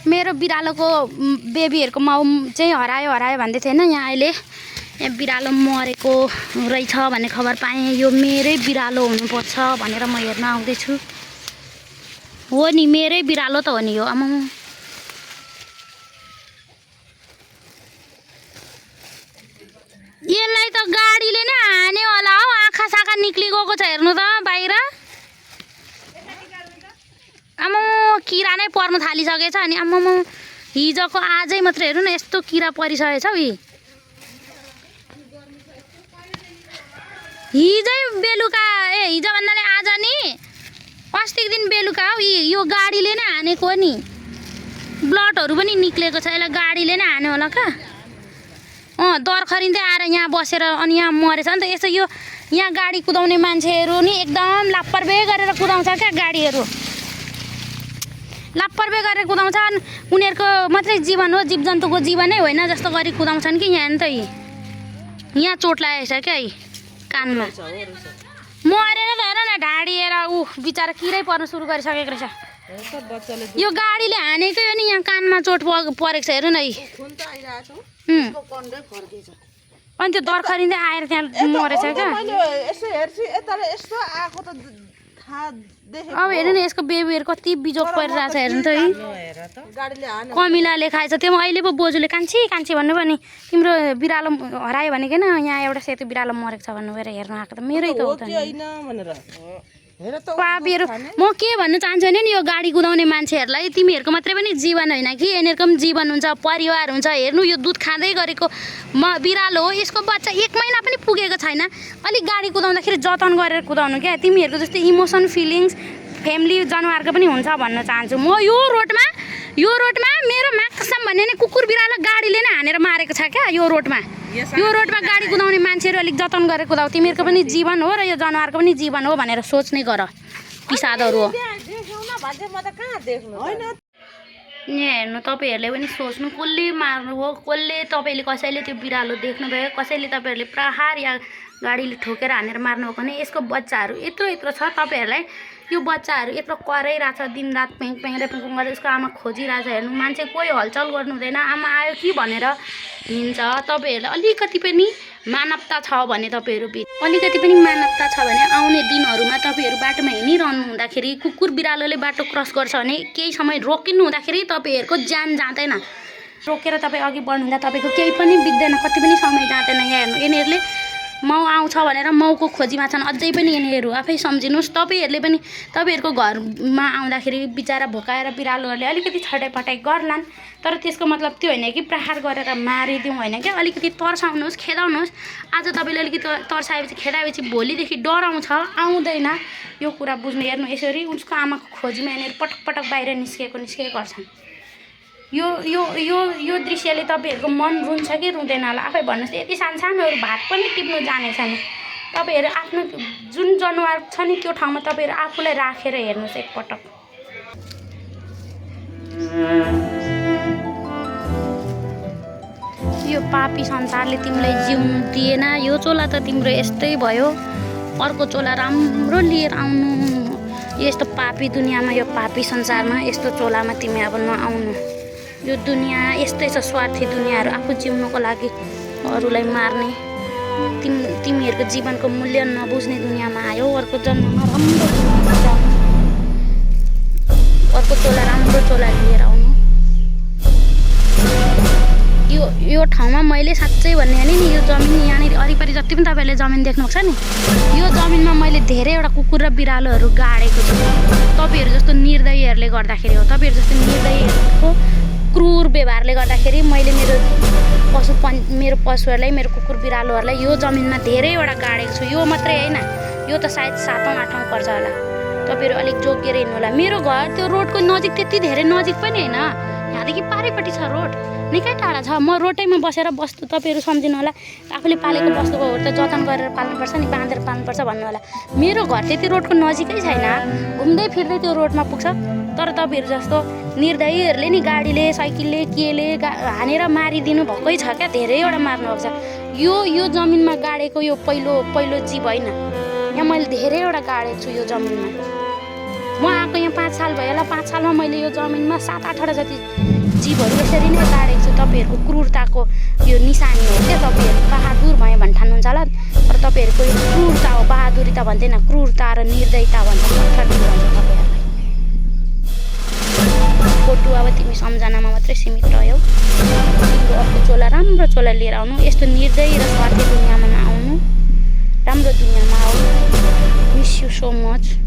मेरो बिरालोको बेबीहरूको माउ चाहिँ हरायो भन्दै थिएन यहाँ अहिले यहाँ बिरालो मरेको रहेछ भन्ने खबर पाएँ। यो मेरै बिरालो हुनुपर्छ भनेर म हेर्न आउँदैछु। हो नि मेरै बिरालो त हो नि यो। आमा यसलाई त गाडीले नै हान्यो होला हौ। आँखा साखा निक्ली गएको छ हेर्नु त बाहिर। आमा किरा नै पर्न थालिसकेछ अनि आमा हिजोको आजै मात्र हेर्नु न यस्तो किरा परिसकेछ हौ। हिजै बेलुका हिजो भन्नाले आज नि अस्तिको दिन बेलुका हौ। यो गाडीले नै हानेको नि। ब्लडहरू पनि निक्लेको छ। यसलाई गाडीले नै हान्यो होला क्या। दर्खरिँदै आएर यहाँ बसेर अनि यहाँ मरेछ नि त। यसो यो यहाँ गाडी कुदाउने मान्छेहरू नि एकदम लापरवाही गरेर कुदाउँछ क्या गाडीहरू। लापरवाही गरेर कुदाउँछन्। उनीहरूको मात्रै जीवन हो, जीवजन्तुको जीवनै होइन जस्तो गरी कुदाउँछन् कि यहाँ नि त। यहाँ चोट लागेको छ क्या कानमा। मरेर त हेर न ढाडिएर बिचरा किरै पर्न सुरु गरिसकेको रहेछ। यो गाडीले हानेकै हो नि। यहाँ कानमा चोट परेको छ हेर्नु न। अनि त्यो दर्खरिँदै आएर त्यहाँ मरेछ क्या। अब हेर्नु नि यसको बेबीहरू कति बिजोग परिरहेछ हेर्नु त। कमिलाले खाएछ। त्यो अहिले पो बोजूले कान्छी भन्नु पनि तिम्रो बिरालो हरायो भनेको न यहाँ एउटा सेतो बिरालो मरेको छ भन्नु भएर हेर्नु आएको त मेरै त हो त। पापीहरू म के भन्न चाहन्छु भने नि यो गाडी कुदाउने मान्छेहरूलाई तिमीहरूको मात्रै पनि जीवन होइन कि यिनीहरूको पनि जीवन हुन्छ, परिवार हुन्छ। हेर्नु यो दुध खाँदै गरेको बिरालो हो। यसको बच्चा 1 महिना पनि पुगेको छैन। अलिक गाडी कुदाउँदाखेरि जतन गरेर कुदाउनु क्या। तिमीहरूको जस्तै इमोसन फिलिङ्स फ्यामिली जनावरको पनि हुन्छ भन्न चाहन्छु म। यो रोडमा मेरो माक्सम भन्ने नि कुकुर बिरालो गाडीले नै हानेर मारेको छ क्या। यो रोडमा गाडी कुदाउने मान्छेहरू अलिक जतन गरेर कुदाऊ। तिमीहरूको पनि जीवन हो र यो जनावरको पनि जीवन हो भनेर सोच्ने गर। पिसादहरू हो हेर्नु। तपाईँहरूले पनि सोच्नु कसले मार्नु हो, कसले तपाईँले कसैले त्यो बिरालो देख्नुभयो, कसैले तपाईँहरूले प्रहार या गाडीले ठोकेर हानेर मार्नु हो भने यसको बच्चाहरू यत्रो छ। तपाईँहरूलाई यो बच्चाहरू यत्रो कराइरहेछ दिनरात पेङ गरेर उसको आमा खोजिरहेछ। हेर्नु मान्छे कोही हलचल गर्नु हुँदैन। आमा आयो कि भनेर हिँड्छ। तपाईँहरूलाई अलिकति पनि मानवता छ भने अलिकति पनि मानवता छ भने आउने दिनहरूमा तपाईँहरू बाटोमा हिँडिरहनु हुँदाखेरि कुकुर बिरालोले बाटो क्रस गर्छ भने केही समय रोकिनु हुँदाखेरि तपाईँहरूको ज्यान जाँदैन। रोकेर तपाईँ अघि बढ्नुहुँदा तपाईँको केही पनि बित्दैन, कति पनि समय जाँदैन। यहाँ हेर्नु यिनीहरूले माउ आउँछ भनेर माउको खोजीमा छन्। अझै पनि यिनीहरू आफै सम्झिनुहोस्। तपाईँहरूले पनि तपाईँहरूको घरमा आउँदाखेरि बिचरा भोकाएर बिरालोहरूले अलिकति छटाइपटाइ गर्लान्। तर त्यसको मतलब त्यो होइन कि प्रहार गरेर मारिदिउँ होइन क्या। अलिकति तर्साउनुहोस्, खेदाउनुहोस्। आज तपाईँले अलिकति तर्साएपछि खेदाएपछि भोलिदेखि डराउँछ, आउँदैन। यो कुरा बुझ्नु। हेर्नु यसरी उसको आमाको खोजीमा यिनीहरू पटक बाहिर निस्केको गर्छन्। यो दृश्यले तपाईँहरूको मन रुन्छ कि रुँदैन होला आफै भन्नुहोस्। यति सानोहरू भात पनि टिप्नु जाने छैन। तपाईँहरू आफ्नो जुन जनावर छ नि त्यो ठाउँमा तपाईँहरू आफूलाई राखेर हेर्नुहोस् एकपटक। यो पापी संसारले तिमीलाई जिउनु दिएन। यो चोला त तिम्रो यस्तै भयो। अर्को चोला राम्रो लिएर आउनु। यस्तो पापी दुनियाँमा, यो पापी संसारमा यस्तो चोलामा तिमी अब नआउनु। यो दुनियाँ यस्तै छ, स्वार्थी दुनियाँहरू। आफू जिउनुको लागि अरूलाई मार्ने, तिमीहरूको जीवनको मूल्य नबुझ्ने दुनियाँमा आयो। अर्को जन्ममा अर्को राम्रो चोला लिएर आउनु। यो ठाउँमा मैले साँच्चै भन्ने नि यो जमिन यहाँनिर वरिपरि जति पनि तपाईँहरूले जमिन देख्नुहुन्छ नि यो जमिनमा मैले धेरैवटा कुकुर र बिरालोहरू गाडेको छु। तपाईँहरू जस्तो निर्दयीहरूले गर्दाखेरि हो। तपाईँहरू जस्तो निर्दयीहरूको क्रूर व्यवहारले गर्दाखेरि मैले मेरो पशुहरूलाई, मेरो कुकुर बिरालोहरूलाई यो जमिनमा धेरैवटा गाडेको छु। यो मात्रै होइन, यो त सायद 7औँ 8औँ पर्छ होला। तपाईँहरू अलिक जोगिएर हिँड्नु होला। मेरो घर त्यो रोडको नजिक त्यति धेरै नजिक पनि होइन। यहाँदेखि पारैपट्टि छ रोड, निकै टाढा छ। म रोडैमा बसेर बस्छु। तपाईँहरू सम्झिनु होला। आफूले पालेको वस्तुकोहरू त जतन गरेर पाल्नुपर्छ नि, बाँधेर पाल्नुपर्छ भन्नु होला। मेरो घर त्यति रोडको नजिकै छैन, घुम्दै फिर्दै त्यो रोडमा पुग्छ। तर तपाईँहरू जस्तो निर्दयीहरूले नि गाडीले, साइकलले, केले हानेर मारिदिनु भएकै छ क्या। धेरैवटा मार्नु भएको छ। यो जमिनमा गाडेको यो पहिलो जीव होइन। यहाँ मैले धेरैवटा गाडेको छु यो जमिनमा। म आएको यहाँ 5 साल भयो होला। 5 सालमा मैले यो जमिनमा 7-8 जति जीवहरू यसरी नै गाडेको छु। तपाईँहरूको क्रूरताको यो निशानी हो क्या। तपाईँहरू बहादुर भयो भने ठान्नुहुन्छ होला, तर तपाईँहरूको यो क्रूरता हो। बहादुरी त भन्दैन, क्रूरता र निर्दयता भन्छ, तपाईँहरूलाई। फोटो अब तिमी सम्झनामा मात्रै सीमित रह्यौ। तिम्रो अर्को चोला, राम्रो चोला लिएर आउनु। यस्तो निर्दयी र स्वार्थी दुनियाँमा नआउनु, राम्रो दुनियाँमा आउनु। Miss you so much.